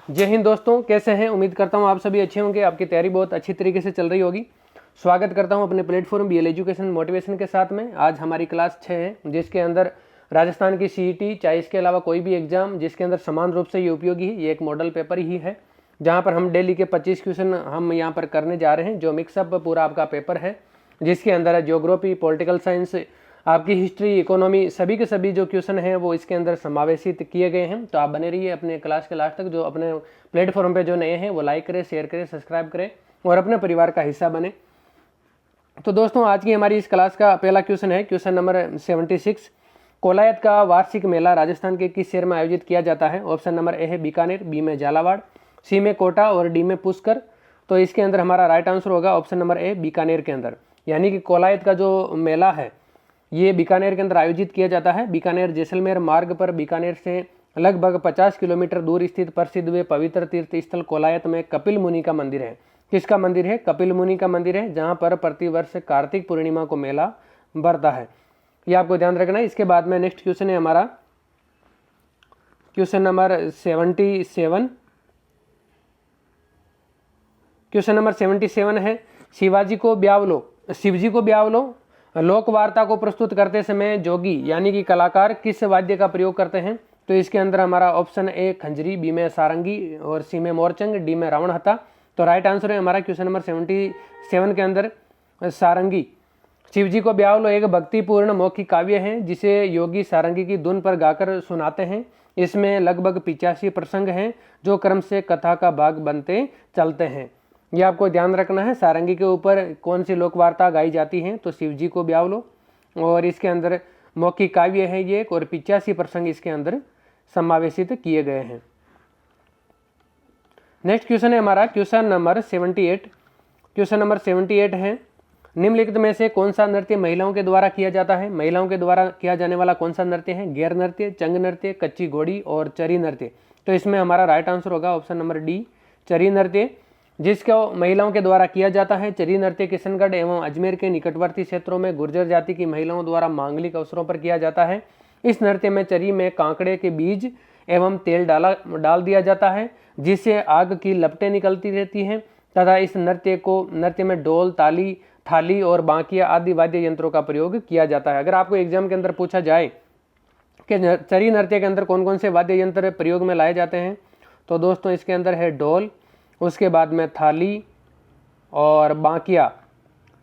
जय हिंद दोस्तों, कैसे हैं। उम्मीद करता हूं आप सभी अच्छे होंगे। आपकी तैयारी बहुत अच्छी तरीके से चल रही होगी। स्वागत करता हूं अपने प्लेटफॉर्म बीएल एजुकेशन मोटिवेशन के साथ में। आज हमारी क्लास 6 है, जिसके अंदर राजस्थान की सीईटी चाहे इसके अलावा कोई भी एग्जाम जिसके अंदर समान रूप से ये उपयोगी है, ये एक मॉडल पेपर ही है, जहाँ पर हम डेली के 25 क्वेश्चन हम यहाँ पर करने जा रहे हैं। जो मिक्सअप पूरा आपका पेपर है, जिसके अंदर ज्योग्राफी, पॉलिटिकल साइंस, आपकी हिस्ट्री, इकोनॉमी, सभी के सभी जो क्वेश्चन हैं वो इसके अंदर समावेशित किए गए हैं। तो आप बने रहिए अपने क्लास के लास्ट तक। जो अपने प्लेटफॉर्म पे जो नए हैं वो लाइक करें, शेयर करें, सब्सक्राइब करें और अपने परिवार का हिस्सा बने। तो दोस्तों, आज की हमारी इस क्लास का पहला क्वेश्चन है, क्वेश्चन नंबर 76। कोलायत का वार्षिक मेला राजस्थान के किस शहर में आयोजित किया जाता है। ऑप्शन नंबर ए है बीकानेर, बी में झालावाड़, सी में कोटा और डी में पुष्कर। तो इसके अंदर हमारा राइट आंसर होगा ऑप्शन नंबर ए, बीकानेर के अंदर। यानी कि कोलायत का जो मेला है ये बीकानेर के अंदर आयोजित किया जाता है। बीकानेर जैसलमेर मार्ग पर बीकानेर से लगभग 50 किलोमीटर दूर स्थित प्रसिद्ध व पवित्र तीर्थ स्थल कोलायत में कपिल मुनि का मंदिर है। किसका मंदिर है? कपिल मुनि का मंदिर है, जहाँ पर प्रतिवर्ष कार्तिक पूर्णिमा को मेला बढ़ता है। ये आपको ध्यान रखना है। इसके बाद में नेक्स्ट क्वेश्चन है हमारा क्वेश्चन नंबर 77। क्वेश्चन नंबर 77 है, शिवजी को ब्याव लो लोक वार्ता को प्रस्तुत करते समय जोगी यानी कि कलाकार किस वाद्य का प्रयोग करते हैं। तो इसके अंदर हमारा ऑप्शन ए खंजरी, बी में सारंगी और सी में मोरचंग, डी में रावण हथा। तो राइट आंसर है हमारा क्वेश्चन नंबर 77 के अंदर सारंगी। शिवजी को ब्याव लो एक भक्तिपूर्ण मौखिक काव्य है, जिसे योगी सारंगी की धुन पर गाकर सुनाते हैं। इसमें लगभग 85 प्रसंग हैं, जो क्रम से कथा का भाग बनते चलते हैं। ये आपको ध्यान रखना है। सारंगी के ऊपर कौन सी लोक वार्ता गाई जाती है? तो शिवजी को ब्याव लो, और इसके अंदर मौखिक काव्य है ये, और 85 प्रसंग इसके अंदर समावेशित किए गए हैं। नेक्स्ट क्वेश्चन है हमारा क्वेश्चन नंबर 78। क्वेश्चन नंबर 78 है, निम्नलिखित में से कौन सा नृत्य महिलाओं के द्वारा किया जाता है। महिलाओं के द्वारा किया जाने वाला कौन सा नृत्य है? गैर नृत्य, चंग नृत्य, कच्ची घोड़ी और चरी नृत्य। तो इसमें हमारा राइट आंसर होगा ऑप्शन नंबर डी, चरी नृत्य, जिसको महिलाओं के द्वारा किया जाता है। चरी नृत्य किशनगढ़ एवं अजमेर के निकटवर्ती क्षेत्रों में गुर्जर जाति की महिलाओं द्वारा मांगलिक अवसरों पर किया जाता है। इस नृत्य में चरी में कांकड़े के बीज एवं तेल डाल दिया जाता है, जिससे आग की लपटें निकलती रहती हैं, तथा इस नृत्य में डोल, ताली, थाली और बांकिया आदि वाद्य यंत्रों का प्रयोग किया जाता है। अगर आपको एग्जाम के अंदर पूछा जाए कि चरी नृत्य के अंदर कौन कौन से वाद्य यंत्र प्रयोग में लाए जाते हैं, तो दोस्तों इसके अंदर है डोल, उसके बाद में थाली और बांकिया।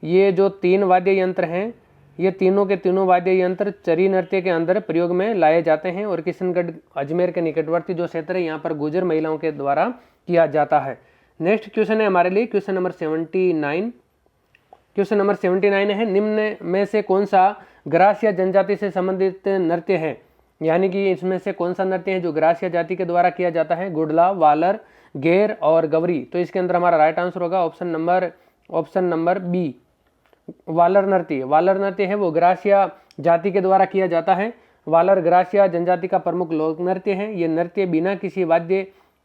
ये जो 3 वाद्य यंत्र हैं, ये तीनों के तीनों वाद्य यंत्र चरी नृत्य के अंदर प्रयोग में लाए जाते हैं, और किशनगढ़ अजमेर के निकटवर्ती जो क्षेत्र है यहाँ पर गुर्जर महिलाओं के द्वारा किया जाता है। नेक्स्ट क्वेश्चन है हमारे लिए क्वेश्चन नंबर 79। क्वेश्चन नंबर 79 है, निम्न में से कौन सा ग्रासिया जनजाति से संबंधित नृत्य है। यानी कि इसमें से कौन सा नृत्य है जो ग्रासिया जाति के द्वारा किया जाता है। गुडला, वालर, गेर और गवरी। तो इसके अंदर हमारा राइट आंसर होगा ऑप्शन नंबर बी, वालर नृत्य। वालर नृत्य है वो ग्रासिया जाति के द्वारा किया जाता है। वालर ग्रासिया जनजाति का प्रमुख लोक नृत्य है। ये नृत्य बिना किसी वाद्य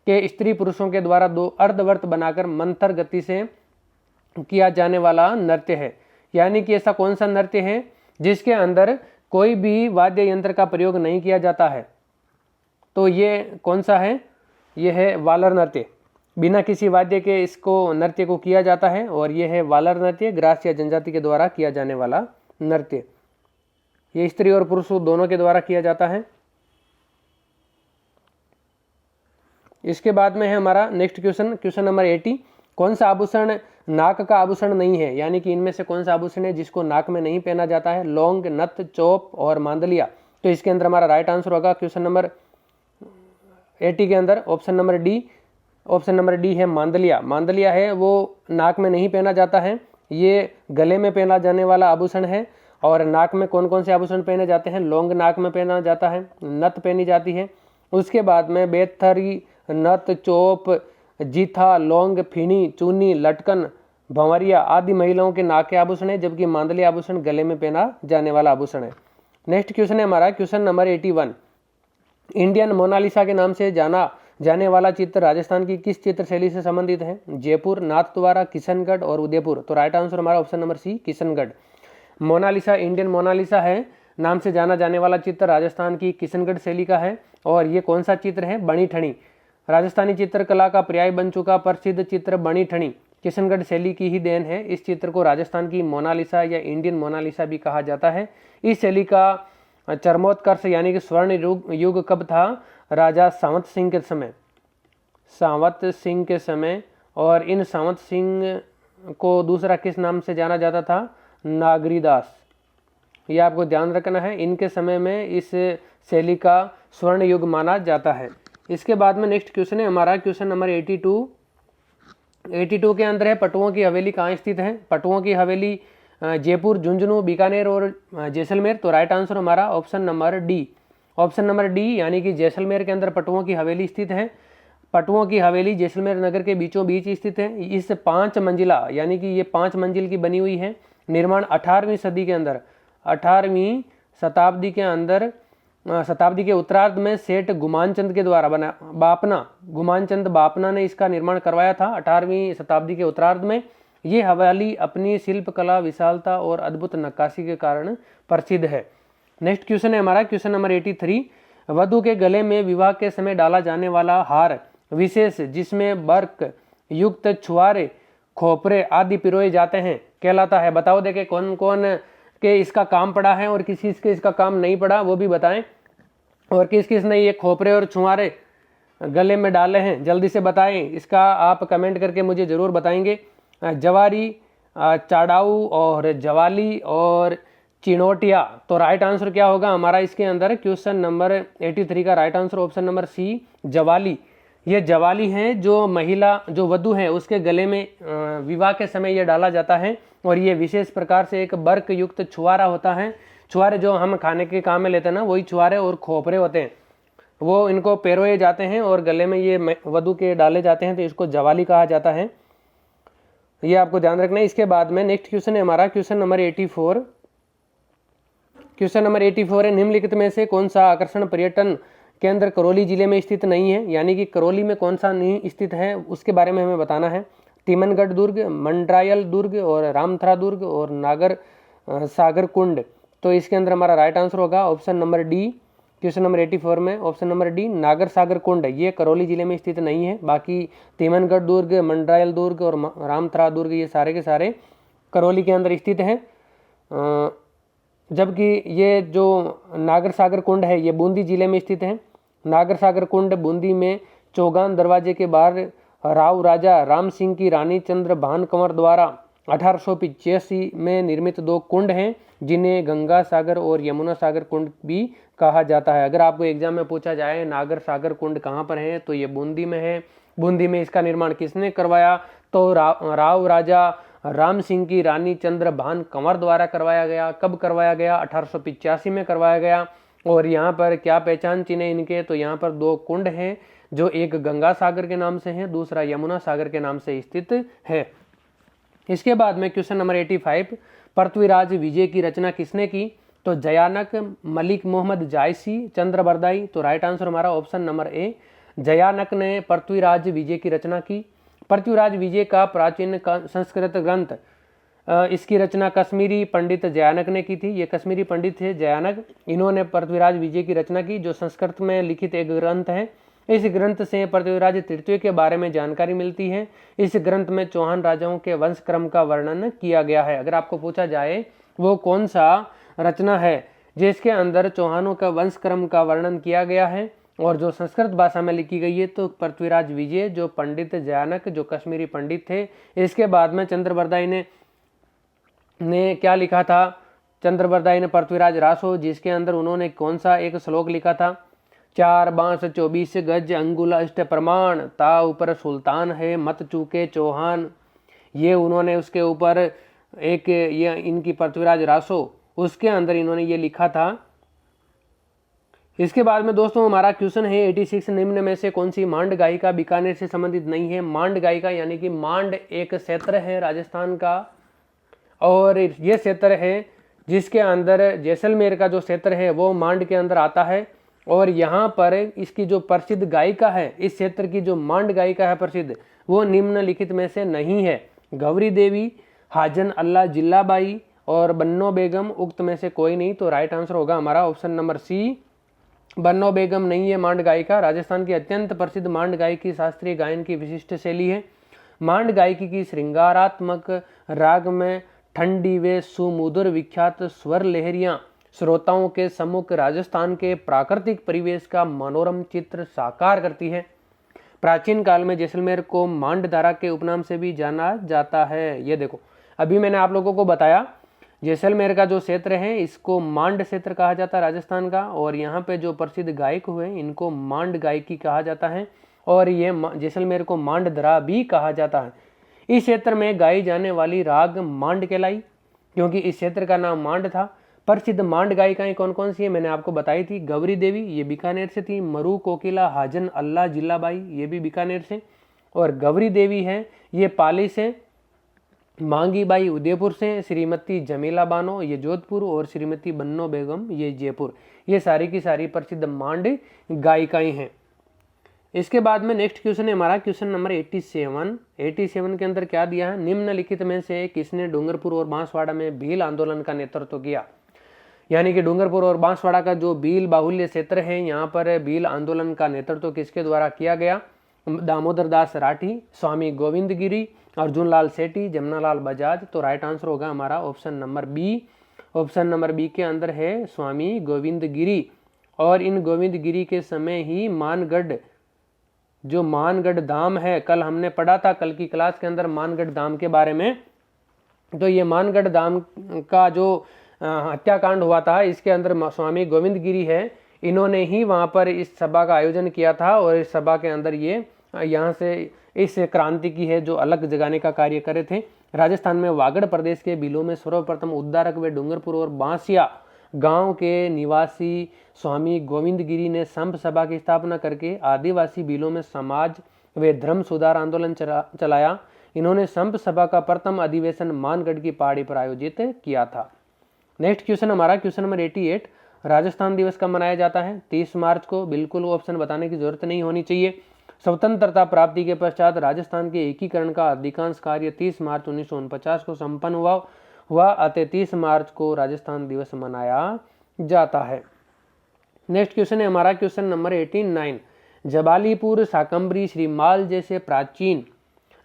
के स्त्री पुरुषों के द्वारा 2 अर्धवर्त बनाकर मंथर गति से किया जाने वाला नृत्य है। यानी कि ऐसा कौन सा नृत्य है जिसके अंदर कोई भी वाद्य यंत्र का प्रयोग नहीं किया जाता है। तो ये कौन सा है? ये है वालर नृत्य। बिना किसी वाद्य के इसको नृत्य को किया जाता है, और ये है वालर नृत्य, ग्रासिया जनजाति के द्वारा किया जाने वाला नृत्य। ये स्त्री और पुरुष दोनों के द्वारा किया जाता है। इसके बाद में है हमारा नेक्स्ट क्वेश्चन नंबर 80। कौन सा आभूषण नाक का आभूषण नहीं है। यानी कि इनमें से कौन सा आभूषण है जिसको नाक में नहीं पहना जाता है। लौंग, नथ, चोप और मांदलिया। तो इसके अंदर हमारा राइट आंसर होगा क्वेश्चन नंबर 80 के अंदर ऑप्शन नंबर डी है मांदलिया। मांदलिया है वो नाक में नहीं पहना जाता है, ये गले में पहना जाने वाला आभूषण है। और नाक में कौन कौन से आभूषण पहने जाते हैं? लौंग नाक में पहना जाता है, नथ पहनी जाती है, उसके बाद में बेथरी, नथ, चोप, जीथा, लौंग, फीणी, चूनी, लटकन, भंवरिया आदि महिलाओं के नाक के आभूषण है, जबकि मांदलिया आभूषण गले में पहना जाने वाला आभूषण है। नेक्स्ट क्वेश्चन है हमारा क्वेश्चन नंबर 81। इंडियन मोनालिसा के नाम से जाना जाने वाला चित्र राजस्थान की किस चित्र शैली से संबंधित है। जयपुर, नाथद्वारा, किशनगढ़ और उदयपुर। तो राइट आंसर हमारा option number C, Kishangarh. Mona Lisa, Indian Mona Lisa है नाम से जाना जाने वाला चित्र राजस्थान की किशनगढ़ शैली का है। और ये कौन सा चित्र है? बणी ठणी। राजस्थानी चित्रकला का पर्याय बन चुका प्रसिद्ध चित्र बनी ठनी किशनगढ़ शैली की ही देन है। इस चित्र को राजस्थान की मोनालिसा या इंडियन मोनालिसा भी कहा जाता है। इस शैली का चरमोत्कर्ष यानी कि स्वर्ण युग कब था? राजा सावंत सिंह के समय, सावंत सिंह के समय। और इन सावंत सिंह को दूसरा किस नाम से जाना जाता था? नागरीदास। ये आपको ध्यान रखना है, इनके समय में इस शैली का स्वर्ण युग माना जाता है। इसके बाद में नेक्स्ट क्वेश्चन है हमारा क्वेश्चन नंबर 82 के अंदर है पटुओं की हवेली कहाँ स्थित है? पटुओं की हवेली जयपुर, झुंझुनू, बीकानेर और जैसलमेर। तो राइट आंसर हमारा option number D, option number D यानी कि जैसलमेर के अंदर पटुओं की हवेली स्थित है। पटुओं की हवेली जैसलमेर नगर के बीचों बीच स्थित है। इस 5 मंजिला यानी कि ये 5 मंजिल की बनी हुई है। निर्माण 18वीं सदी के अंदर, 18वीं शताब्दी के अंदर, शताब्दी के उत्तरार्ध में सेठ गुमानचंद के द्वारा बना, गुमानचंद बापना ने इसका निर्माण करवाया था 18वीं शताब्दी के उत्तरार्ध में। ये हवेली अपनी शिल्पकला, विशालता और अद्भुत नक्काशी के कारण प्रसिद्ध है। नेक्स्ट क्वेश्चन है हमारा क्वेश्चन नंबर 83। वधु के गले में विवाह के समय डाला जाने वाला हार विशेष जिसमें बर्क युक्त छुआरे, खोपरे आदि पिरोए जाते हैं कहलाता है। बताओ देखे कौन कौन के इसका काम पड़ा है और किस किस के इसका काम नहीं पड़ा, वो भी बताएं। और किस किस ने ये खोपरे और छुआरे गले में डाले हैं, जल्दी से बताएं। इसका आप कमेंट करके मुझे ज़रूर बताएंगे। जवारी, चाड़ाऊ और जवाली और चिनोटिया। तो राइट आंसर क्या होगा हमारा इसके अंदर? क्वेश्चन नंबर 83 का right answer option number C, Jawali. ये जवाली है जो महिला, जो वधु है उसके गले में विवाह के समय ये डाला जाता है। और ये विशेष प्रकार से एक बर्क युक्त छुआरा होता है। छुआरे जो हम खाने के काम में लेते हैं ना, वही छुआरे और खोपरे होते हैं, वो इनको पेरोए जाते हैं और गले में ये वधु के डाले जाते हैं, तो इसको जवाली कहा जाता है। ये आपको ध्यान रखना है। इसके बाद में नेक्स्ट क्वेश्चन है हमारा क्वेश्चन नंबर 84। क्वेश्चन नंबर 84 है निम्नलिखित में से कौन सा आकर्षण पर्यटन केंद्र करौली जिले में स्थित नहीं है? यानी कि करौली में कौन सा नहीं स्थित है उसके बारे में हमें बताना है। तिमनगढ़ दुर्ग, मंडरायल दुर्ग और रामथरा दुर्ग और नागर सागर कुंड। तो इसके अंदर हमारा राइट आंसर होगा option number D. Question number 84 में ऑप्शन नंबर डी नागर सागर कुंड, ये करौली जिले में स्थित नहीं है। बाकी तिमनगढ़ दुर्ग, मंडरायल दुर्ग और रामथरा दुर्ग ये सारे के सारे करौली के अंदर स्थित हैं। जबकि ये जो नागर सागर कुंड है ये बूंदी जिले में स्थित है। नागर सागर कुंड बूंदी में चौगान दरवाजे के बाहर राव राजा राम सिंह की रानी चंद्रभान कंवर द्वारा 1885 में निर्मित 2 कुंड हैं, जिन्हें गंगा सागर और यमुना सागर कुंड भी कहा जाता है। अगर आपको एग्जाम में पूछा जाए नागर सागर कुंड कहाँ पर है, तो ये बूंदी में है। बूंदी में इसका निर्माण किसने करवाया? तो राव राजा राम सिंह की रानी चंद्रभान कंवर द्वारा करवाया गया। कब करवाया गया? 1885 में करवाया गया। और यहाँ पर क्या पहचान चिन्ह है इनके? तो यहाँ पर 2 कुंड हैं, जो एक गंगा सागर के नाम से है, दूसरा यमुना सागर के नाम से स्थित है। इसके बाद में क्वेश्चन नंबर 85, पृथ्वीराज विजय की रचना किसने की? तो जयानक, मलिक मोहम्मद जायसी, चंद्रबरदाई। तो राइट आंसर हमारा ऑप्शन नंबर ए, जयानक ने पृथ्वीराज विजय की रचना की। पृथ्वीराज विजय का प्राचीन संस्कृत ग्रंथ, इसकी रचना कश्मीरी पंडित जयानक ने की थी। ये कश्मीरी पंडित थे जयानक, इन्होंने पृथ्वीराज विजय की रचना की, जो संस्कृत में लिखित एक ग्रंथ है। इस ग्रंथ से पृथ्वीराज तृतीय के बारे में जानकारी मिलती है। इस ग्रंथ में चौहान राजाओं के वंश क्रम का वर्णन किया गया है। अगर आपको पूछा जाए वो कौन सा रचना है जिसके अंदर चौहानों का वंश क्रम का वर्णन किया गया है और जो संस्कृत भाषा में लिखी गई है, तो पृथ्वीराज विजय, जो पंडित जयानक जो कश्मीरी पंडित थे। इसके बाद में चंद्रबरदाई ने क्या लिखा था? चंद्रबरदाई ने पृथ्वीराज रासो, जिसके अंदर उन्होंने कौन सा एक श्लोक लिखा था? 4 बांस 24 गज अंगुल अष्ट प्रमाण, ता ऊपर सुल्तान है मत चूके चौहान। ये उन्होंने उसके ऊपर एक ये इनकी पृथ्वीराज रासो, उसके अंदर इन्होंने ये लिखा था। इसके बाद में दोस्तों हमारा क्वेश्चन है 86, निम्न में से कौन सी मांड गायिका बीकानेर से संबंधित नहीं है? मांड गायिका यानी कि मांड एक क्षेत्र है राजस्थान का, और ये क्षेत्र है जिसके अंदर जैसलमेर का जो क्षेत्र है वो मांड के अंदर आता है। और यहाँ पर इसकी जो प्रसिद्ध गायिका है, इस क्षेत्र की जो मांड गायिका है प्रसिद्ध, वो निम्नलिखित में से नहीं है। गौरी देवी, हाजन अल्लाह जिल्लाबाई और बन्नो बेगम, उक्त में से कोई नहीं। तो राइट आंसर होगा हमारा ऑप्शन नंबर सी, बन्नो बेगम नहीं है मांड गायिका। राजस्थान की अत्यंत प्रसिद्ध मांड गायकी शास्त्रीय गायन की विशिष्ट शैली है। मांड गायकी की श्रृंगारात्मक राग में ठंडी व सुमधुर विख्यात स्वर लहरियां श्रोताओं के सम्मुख राजस्थान के प्राकृतिक परिवेश का मनोरम चित्र साकार करती है। प्राचीन काल में जैसलमेर को मांडधारा के उपनाम से भी जाना जाता है। ये देखो, अभी मैंने आप लोगों को बताया जैसलमेर का जो क्षेत्र है इसको मांड क्षेत्र कहा जाता है राजस्थान का, और यहाँ पे जो प्रसिद्ध गायक हुए इनको मांड गायकी कहा जाता है, और ये जैसलमेर को मांडधरा भी कहा जाता है। इस क्षेत्र में गाई जाने वाली राग मांड कहलाई, क्योंकि इस क्षेत्र का नाम मांड था। प्रसिद्ध मांड गायिकाएं कौन कौन सी है मैंने आपको बताई थी। गौरी देवी, ये बीकानेर से थी। मरु कोकिला हाजन अल्लाह जिल्लाबाई, ये भी बीकानेर से। और गौरी देवी है ये पाली से। मांगी बाई उदयपुर से। श्रीमती जमीला बानो ये जोधपुर, और श्रीमती बन्नो बेगम ये जयपुर। ये सारी की सारी प्रसिद्ध मांड गायिकाएं हैं। इसके बाद में नेक्स्ट क्वेश्चन है हमारा क्वेश्चन नंबर 87 के अंदर क्या दिया है, निम्नलिखित में से किसने डूंगरपुर और बांसवाड़ा में भील आंदोलन का नेतृत्व किया। यानी कि डूंगरपुर और बांसवाड़ा का जो भील बाहुल्य क्षेत्र है यहाँ पर भील आंदोलन का नेतृत्व किसके द्वारा किया गया। दामोदर दास राठी, स्वामी गोविंद गिरी, अर्जुन लाल सेठी, जमनालाल बजाज। तो राइट आंसर होगा हमारा option number B. Option number B के अंदर है स्वामी गोविंद गिरी। और इन गोविंद गिरी के समय ही मानगढ़, जो मानगढ़ धाम है, कल हमने पढ़ा था कल की क्लास के अंदर मानगढ़ धाम के बारे में। तो ये मानगढ़ धाम का जो हत्याकांड हुआ था इसके अंदर स्वामी गोविंद गिरी है, इन्होंने ही वहाँ पर इस सभा का आयोजन किया था, और इस सभा के अंदर ये यहाँ से इस क्रांति की है जो अलग जगाने का कार्य करे थे। राजस्थान में वागड़ प्रदेश के बिलों में सर्वप्रथम उद्धारक व डूंगरपुर और बांसिया गांव के निवासी स्वामी गोविंद गिरी ने संप सभा की स्थापना करके आदिवासी बिलों में समाज व धर्म सुधार आंदोलन चलाया। इन्होंने संप सभा का प्रथम अधिवेशन मानगढ़ की पहाड़ी पर आयोजित किया था। नेक्स्ट क्वेश्चन हमारा क्वेश्चन नंबर 88, राजस्थान दिवस कब मनाया जाता है। 30 मार्च को। बिल्कुल ऑप्शन बताने की जरूरत नहीं होनी चाहिए। स्वतंत्रता प्राप्ति के पश्चात राजस्थान के एकीकरण का अधिकांश कार्य 30 मार्च 1949 को संपन्न हुआ अतः 30 मार्च को राजस्थान दिवस मनाया जाता है। नेक्स्ट क्वेश्चन है हमारा क्वेश्चन नंबर 89, जबालीपुर, शाकंभरी, श्रीमाल जैसे प्राचीन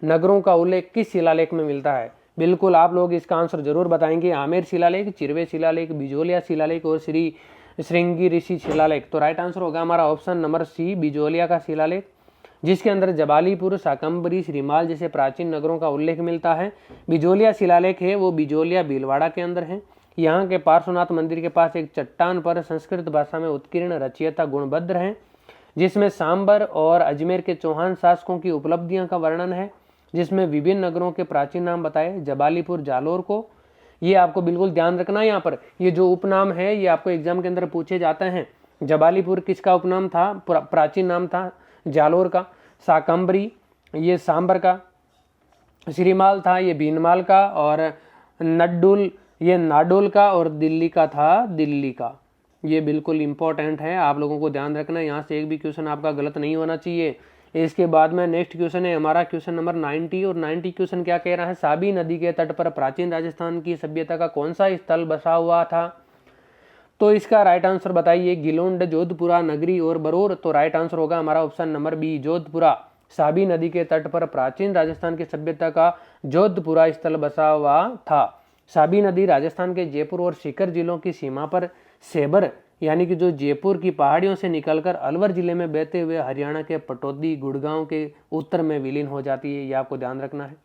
नगरों का उल्लेख किस शिलालेख में मिलता है। बिल्कुल आप लोग इसका आंसर जरूर बताएंगे। आमेर शिलालेख, चिरवे शिलालेख, बिजोलिया शिलालेख और श्री श्रृंगी ऋषि शिलालेख। तो राइट आंसर होगा हमारा ऑप्शन नंबर सी, बिजोलिया का शिलालेख, जिसके अंदर जबालीपुर, शाकंभरी, श्रीमाल जैसे प्राचीन नगरों का उल्लेख मिलता है। बिजोलिया शिलालेख है वो बिजोलिया भीलवाड़ा के अंदर है। यहाँ के पार्श्वनाथ मंदिर के पास एक चट्टान पर संस्कृत भाषा में उत्कीर्ण रचयिता गुणभद्र हैं, जिसमें सांबर और अजमेर के चौहान शासकों की उपलब्धियों का वर्णन है, जिसमें विभिन्न नगरों के प्राचीन नाम बताए। जबालीपुर जालोर को, ये आपको बिल्कुल ध्यान रखना है। यहाँ पर ये जो उपनाम है ये आपको एग्जाम के अंदर पूछे जाते हैं। जबालीपुर किसका उपनाम था, प्राचीन नाम था जालोर का। शाकंभरी ये सांबर का, श्रीमाल था ये भीनमाल का, और नड्डुल ये नाडोल का, और दिल्ली का था दिल्ली का। ये बिल्कुल इंपॉर्टेंट है, आप लोगों को ध्यान रखना है। यहाँ से एक भी क्वेश्चन आपका गलत नहीं होना चाहिए। इसके बाद में नेक्स्ट क्वेश्चन है हमारा क्वेश्चन नंबर 90, और 90 क्वेश्चन क्या कह रहा है, साबी नदी के तट पर प्राचीन राजस्थान की सभ्यता का कौन सा स्थल बसा हुआ था। तो इसका राइट आंसर बताइए। गिलोंड, जोधपुरा, नगरी और बरोर। तो राइट आंसर होगा हमारा option number B, Jodhpura. Sabi नदी के तट पर प्राचीन राजस्थान की सभ्यता का जोधपुरा स्थल बसा हुआ था। साबी नदी राजस्थान के जयपुर और सीकर जिलों की सीमा पर सेबर यानी कि जो जयपुर की पहाड़ियों से निकलकर अलवर जिले में बहते हुए हरियाणा के पटौदी, गुड़गांव के उत्तर में विलीन हो जाती है। ये आपको ध्यान रखना है।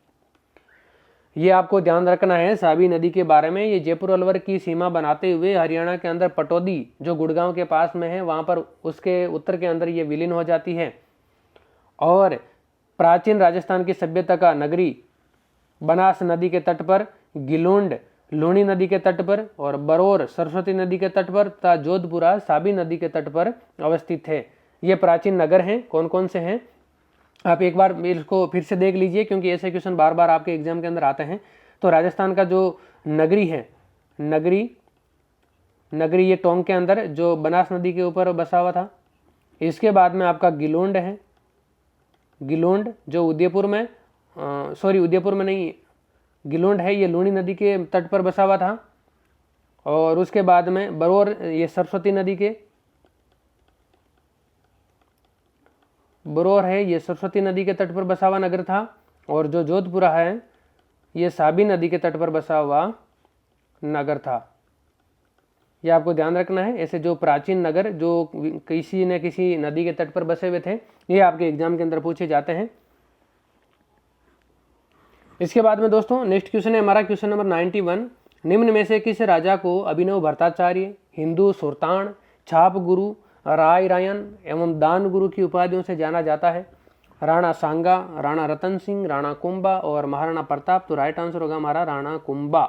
ये आपको ध्यान रखना है साबी नदी के बारे में। ये जयपुर अलवर की सीमा बनाते हुए हरियाणा के अंदर पटौदी जो गुड़गांव के पास में है वहां पर उसके उत्तर के अंदर ये विलीन हो जाती है। और प्राचीन राजस्थान की सभ्यता का नगरी बनास नदी के तट पर, गिलोंड लूणी नदी के तट पर, और बरोर सरस्वती नदी के तट पर तथा जोधपुरा साबी नदी के तट पर अवस्थित है। ये प्राचीन नगर हैं। कौन कौन से हैं आप एक बार इसको फिर से देख लीजिए, क्योंकि ऐसे क्वेश्चन बार बार आपके एग्जाम के अंदर आते हैं। तो राजस्थान का जो नगरी है, नगरी ये टोंक के अंदर जो बनास नदी के ऊपर बसा हुआ था। इसके बाद में आपका गिलोंड है, गिलोंड जो उदयपुर में उदयपुर में नहीं, गिलोंड है ये लूणी नदी के तट पर बसा हुआ था। और उसके बाद में बरोर ये सरस्वती नदी के, बरौर है ये सरस्वती नदी के तट पर बसा हुआ नगर था, और जो जोधपुर है ये साबी नदी के तट पर बसा हुआ नगर था। ये आपको ध्यान रखना है। ऐसे जो प्राचीन नगर जो किसी न किसी नदी के तट पर बसे हुए थे, ये आपके एग्जाम के अंदर पूछे जाते हैं। इसके बाद में दोस्तों नेक्स्ट क्वेश्चन है हमारा क्वेश्चन नंबर 91। निम्न में से किस राजा को अभिनव भट्टाचार्य, हिंदू सुल्तान, छाप गुरु, राय रायन एवं दान गुरु की उपाधियों से जाना जाता है? राणा सांगा, राणा रतन सिंह, राणा कुंभा और महाराणा प्रताप। तो राइट आंसर होगा हमारा राणा कुंभा।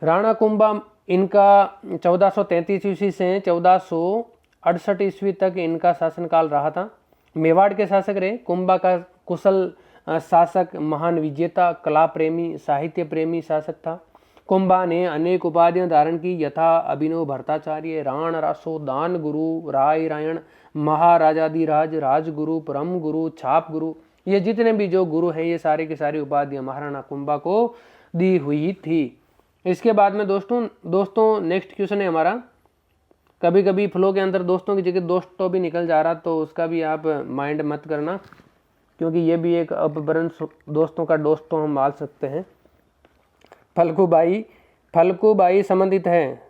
राणा कुंभा इनका 1433 ईस्वी से 1468 ईस्वी तक इनका शासनकाल रहा था। मेवाड़ के शासक रहे। कुंभा का कुशल शासक, महान विजेता, कला प्रेमी, साहित्य प्रेमी शासक था। कुंभा ने अनेक उपाधियां धारण की, यथा अभिनव भट्टाचार्य, राण रासो, दान गुरु, राय रायण, महाराजाधिराज, राजगुरु, परम गुरु, छाप गुरु। ये जितने भी जो गुरु हैं ये सारे की सारी उपाधियां महाराणा कुंभा को दी हुई थी। इसके बाद में दोस्तों नेक्स्ट क्वेश्चन है हमारा। कभी कभी फ्लो के अंदर दोस्तों की जगह दोस्तों भी निकल जा रहा, तो उसका भी आप माइंड मत करना, क्योंकि ये भी एक अपभ्रंश दोस्तों का दोस्तों हम मान सकते हैं। फल्गुबाई संबंधित है।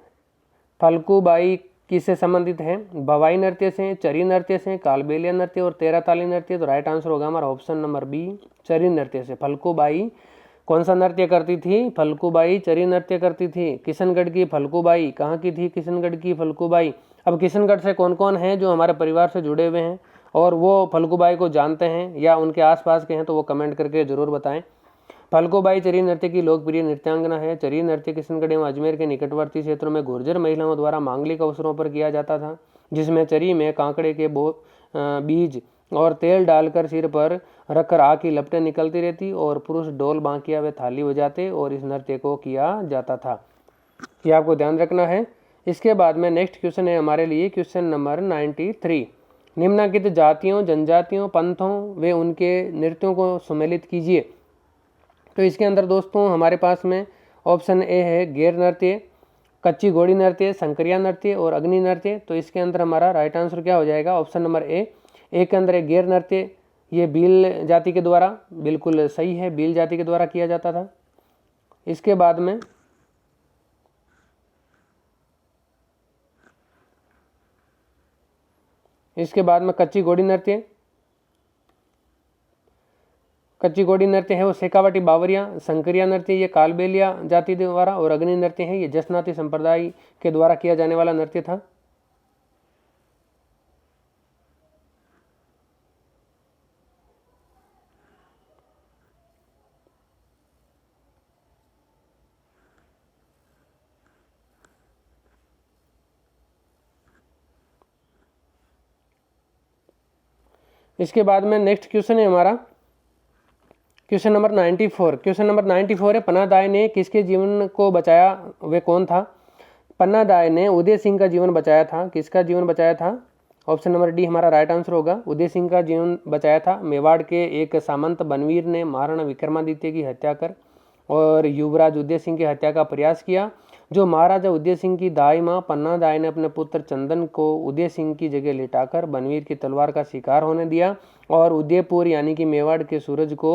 फल्गुबाई किससे संबंधित है? भवाई नृत्य से, चरी नृत्य से, कालबेलिया नृत्य और तेरह ताली नृत्य। तो राइट आंसर होगा हमारा ऑप्शन नंबर बी, चरी नृत्य से। फल्गुबाई कौन सा नृत्य करती थी? फल्गुबाई चरी नृत्य करती थी। किशनगढ़ की फल्गुबाई कहाँ की थी? किशनगढ़ की फल्गुबाई। अब किशनगढ़ से कौन कौन है जो हमारे परिवार से जुड़े हुए हैं और वो फल्गुबाई को जानते हैं या उनके आसपास के हैं, तो वो कमेंट करके जरूर बताएं। फल्गुबाई चरी नृत्य की लोकप्रिय नृत्यांगना है। चरी नृत्य किशनगढ़ एवं अजमेर के निकटवर्ती क्षेत्रों में गुर्जर महिलाओं द्वारा मांगलिक अवसरों पर किया जाता था, जिसमें चरी में कांकड़े के बीज और तेल डालकर सिर पर रखकर आग की लपटें निकलती रहती और पुरुष ढोल बांकिया व थाली बजाते और इस नृत्य को किया जाता था। ये आपको ध्यान रखना है। इसके बाद में नेक्स्ट क्वेश्चन है हमारे लिए क्वेश्चन नंबर 93। निम्नलिखित जातियों, जनजातियों, पंथों व उनके नृत्यों को सम्मिलित कीजिए। तो इसके अंदर दोस्तों हमारे पास में ऑप्शन ए है गैर नृत्य, कच्ची घोड़ी नृत्य, संकरिया नृत्य और अग्नि नृत्य। तो इसके अंदर हमारा राइट आंसर क्या हो जाएगा? ऑप्शन नंबर ए के अंदर है गैर नृत्य। ये भील जाति के द्वारा, बिल्कुल सही है, भील जाति के द्वारा किया जाता था। इसके बाद में कच्ची घोड़ी नृत्य है वो शेखावटी बावरिया। संकरिया नृत्य ये कालबेलिया जाति द्वारा और अग्नि नृत्य है ये जसनाती संप्रदाय के द्वारा किया जाने वाला नृत्य था। इसके बाद में नेक्स्ट क्वेश्चन है हमारा क्वेश्चन नंबर 94। क्वेश्चन नंबर 94 है पन्नादाय ने किसके जीवन को बचाया, वे कौन था? पन्नादाय ने उदय सिंह का जीवन बचाया था। किसका जीवन बचाया था? ऑप्शन नंबर डी हमारा राइट आंसर होगा, उदय सिंह का जीवन बचाया था। मेवाड़ के एक सामंत बनवीर ने महाराणा विक्रमादित्य की हत्या कर और युवराज उदय सिंह की हत्या का प्रयास किया। जो महाराजा उदय सिंह की दाई माँ पन्नादाय ने अपने पुत्र चंदन को उदय सिंह की जगह लिटाकर बनवीर की तलवार का शिकार होने दिया और उदयपुर यानी कि मेवाड़ के सूरज को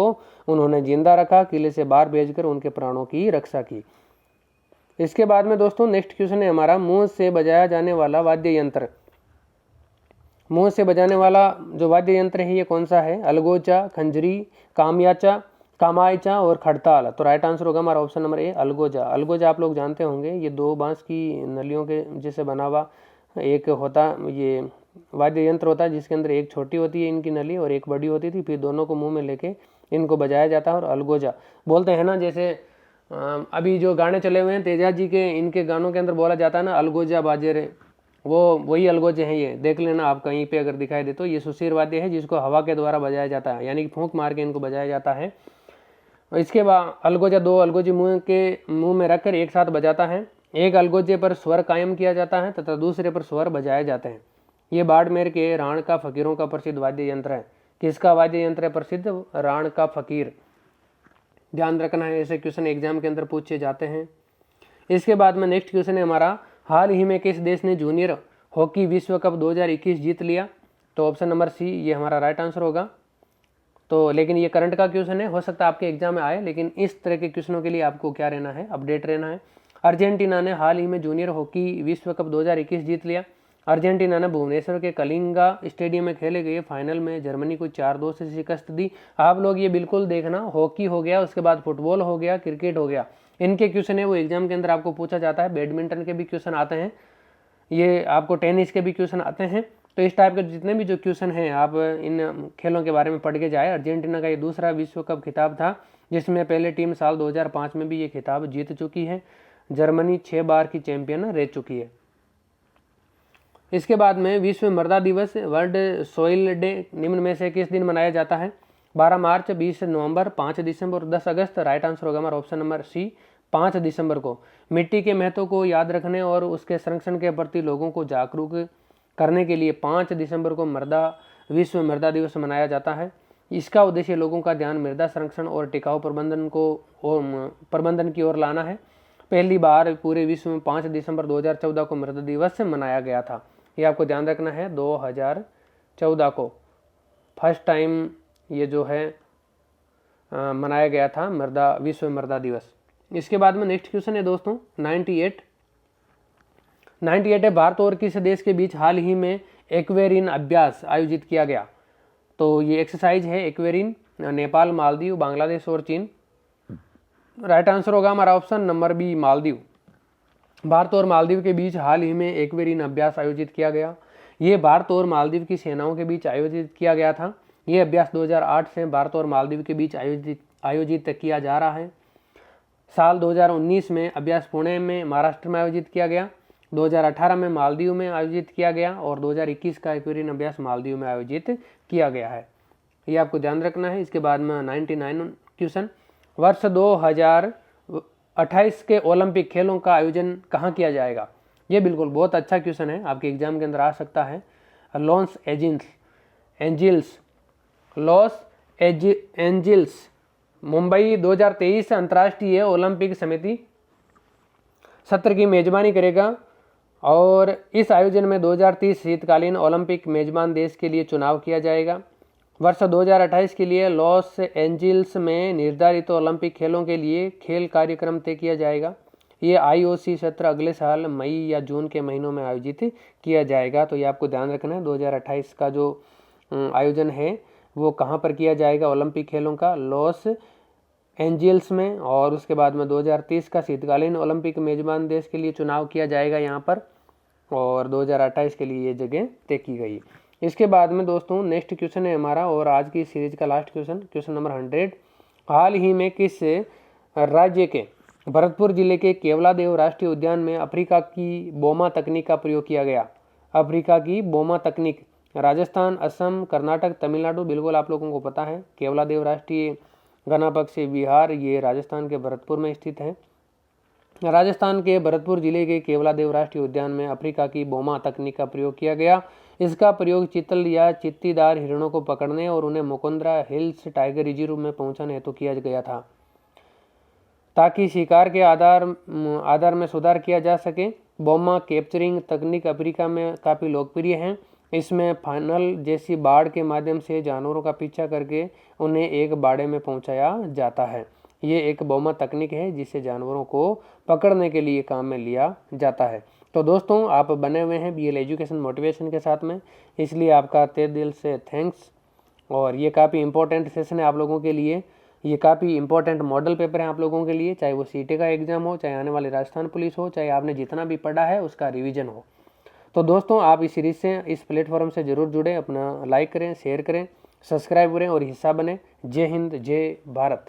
उन्होंने जिंदा रखा, किले से बाहर भेजकर उनके प्राणों की रक्षा की। इसके बाद में दोस्तों नेक्स्ट क्वेश्चन है हमारा मुंह से बजाया जाने वाला वाद्य यंत्र। मुंह से बजाने वाला जो वाद्य यंत्र है ये कौन सा है? अलगोजा, खंजरी, कामायचा और खड़ताल। तो राइट आंसर होगा हमारा ऑप्शन नंबर ए अलगोजा। अलगोजा आप लोग जानते होंगे, ये दो बांस की नलियों के जैसे बना हुआ एक होता ये वाद्य यंत्र होता है, जिसके अंदर एक छोटी होती है इनकी नली और एक बड़ी होती थी, फिर दोनों को मुंह में लेके इनको बजाया जाता है और अलगोजा बोलते हैं ना। जैसे अभी जो गाने चले हुए हैं तेजा जी के, इनके गानों के अंदर बोला जाता है ना अलगोजा बाजे रे, वो वही अलगोजे हैं। ये देख लेना आप कहीं पे अगर दिखाई दे तो। ये सुशीर वाद्य है जिसको हवा के द्वारा बजाया जाता है, यानी कि फूंक मार के इनको बजाया जाता है। इसके बाद अलगोजा दो अलगोजे मुंह में रखकर एक साथ बजाता है। एक अलगोजे पर स्वर कायम किया जाता है तथा दूसरे पर स्वर बजाए जाते हैं। ये बाड़मेर के राण का फकीरों का प्रसिद्ध वाद्य यंत्र है। किसका वाद्य यंत्र है प्रसिद्ध? राण का फकीर। ध्यान रखना है, ऐसे क्वेश्चन एग्जाम के अंदर पूछे जाते हैं। इसके बाद में नेक्स्ट क्वेश्चन है हमारा हाल ही में किस देश ने जूनियर हॉकी विश्व कप 2021 जीत लिया? तो ऑप्शन नंबर सी ये हमारा राइट आंसर होगा। तो लेकिन ये करंट का क्वेश्चन है, हो सकता है आपके एग्जाम में आए, लेकिन इस तरह के क्वेश्चनों के लिए आपको क्या रहना है, अपडेट रहना है। अर्जेंटीना ने हाल ही में जूनियर हॉकी विश्व कप 2021 जीत लिया। अर्जेंटीना ने भुवनेश्वर के कलिंगा स्टेडियम में खेले गए फाइनल में जर्मनी को 4-2 से शिकस्त दी। आप लोग ये बिल्कुल देखना, हॉकी हो गया, उसके बाद फुटबॉल हो गया, क्रिकेट हो गया, इनके क्वेश्चन है वो एग्जाम के अंदर आपको पूछा जाता है। बैडमिंटन के भी क्वेश्चन आते हैं, ये आपको टेनिस के भी क्वेश्चन आते हैं। तो इस टाइप के जितने भी जो क्वेश्चन हैं आप इन खेलों के बारे में पढ़ के जाए। अर्जेंटीना का ये दूसरा विश्व कप खिताब था, जिसमें पहले टीम साल 2005 में भी ये खिताब जीत चुकी है। जर्मनी 6 बार की चैंपियन रह चुकी है। इसके बाद में विश्व मृदा दिवस, वर्ल्ड सॉइल डे निम्न में से किस दिन मनाया जाता है? 12 मार्च, 20 नवंबर, 5 दिसंबर और 10 अगस्त। राइट आंसर होगा हमारा ऑप्शन नंबर सी, 5 दिसंबर को। मिट्टी के महत्व को याद रखने और उसके संरक्षण के प्रति लोगों को जागरूक करने के लिए 5 दिसंबर को विश्व मृदा दिवस मनाया जाता है। इसका उद्देश्य लोगों का ध्यान मृदा संरक्षण और टिकाऊ प्रबंधन की ओर लाना है। पहली बार पूरे विश्व में 5 दिसंबर 2014 को मृदा दिवस मनाया गया था। ये आपको ध्यान रखना है, 2014 को फर्स्ट टाइम ये जो है मनाया गया था विश्व मृदा दिवस। इसके बाद में नेक्स्ट क्वेश्चन है दोस्तों 98 है, भारत और किस देश के बीच हाल ही में एक्वेरिन अभ्यास आयोजित किया गया? तो ये एक्सरसाइज है एक्वेरिन, नेपाल, मालदीव, बांग्लादेश और चीन। राइट आंसर होगा हमारा option number B, Maldives. Bharat और मालदीव के बीच हाल ही में एक्वेरिन अभ्यास आयोजित किया गया। ये भारत और मालदीव की सेनाओं के बीच आयोजित किया गया था। ये अभ्यास 2008 से भारत और मालदीव के बीच आयोजित किया जा रहा है। साल 2019 में अभ्यास पुणे में महाराष्ट्र में आयोजित किया गया, 2018 में मालदीव में आयोजित किया गया और 2021 का एक्वेरिन अभ्यास मालदीव में आयोजित किया गया है। ये आपको ध्यान रखना है। इसके बाद में 99 क्वेश्चन, वर्ष 2028 के ओलंपिक खेलों का आयोजन कहाँ किया जाएगा? ये बिल्कुल बहुत अच्छा क्वेश्चन है, आपके एग्जाम के अंदर आ सकता है। लॉस एंजिल्स मुंबई 2023 अंतर्राष्ट्रीय ओलंपिक समिति सत्र की मेजबानी करेगा और इस आयोजन में 2030 शीतकालीन ओलंपिक मेजबान देश के लिए चुनाव किया जाएगा। वर्ष 2028 के लिए लॉस एंजिल्स में निर्धारित ओलंपिक खेलों के लिए खेल कार्यक्रम तय किया जाएगा। ये IOC सत्र अगले साल मई या जून के महीनों में आयोजित किया जाएगा। तो ये आपको ध्यान रखना है, 2028 का जो आयोजन है वो कहाँ पर किया जाएगा ओलंपिक खेलों का? लॉस एंजिल्स में। और उसके बाद में 2030 का शीतकालीन ओलंपिक मेजबान देश के लिए चुनाव किया जाएगा यहाँ पर, और 2028 के लिए ये जगह तय की गई। इसके बाद में दोस्तों नेक्स्ट क्वेश्चन है हमारा और आज की सीरीज का लास्ट क्वेश्चन नंबर 100। हाल ही में किस राज्य के भरतपुर जिले के केवलादेव राष्ट्रीय उद्यान में अफ्रीका की बोमा तकनीक का प्रयोग किया गया? अफ्रीका की बोमा तकनीक, राजस्थान, असम, कर्नाटक, तमिलनाडु। बिल्कुल आप लोगों को पता है केवलादेव राष्ट्रीय गणापक्षी विहार ये राजस्थान के भरतपुर में स्थित है। राजस्थान के भरतपुर जिले के केवलादेव राष्ट्रीय उद्यान में अफ्रीका की बोमा तकनीक का प्रयोग किया गया। इसका प्रयोग चीतल या चित्तीदार हिरणों को पकड़ने और उन्हें मुकुंदरा हिल्स टाइगर रिजर्व में पहुंचाने हेतु किया गया था, ताकि शिकार के आधार में सुधार किया जा सके। बोमा कैप्चरिंग तकनीक अफ्रीका में काफ़ी लोकप्रिय है। इसमें फाइनल जैसी बाड़ के माध्यम से जानवरों का पीछा करके उन्हें एक बाड़े में पहुंचाया जाता है। ये एक बोमा तकनीक है जिसे जानवरों को पकड़ने के लिए काम में लिया जाता है। तो दोस्तों आप बने हुए हैं BL एजुकेशन मोटिवेशन के साथ में, इसलिए आपका तहे दिल से थैंक्स। और ये काफ़ी इंपॉर्टेंट सेशन है आप लोगों के लिए, ये काफ़ी इंपॉर्टेंट मॉडल पेपर है आप लोगों के लिए, चाहे वो CT का एग्जाम हो, चाहे आने वाले राजस्थान पुलिस हो, चाहे आपने जितना भी पढ़ा है उसका रिवीजन हो। तो दोस्तों आप इस सीरीज से, इस प्लेटफॉर्म से जरूर जुड़े, अपना लाइक करें, शेयर करें, सब्सक्राइब करें और हिस्सा बने। जय हिंद, जय भारत।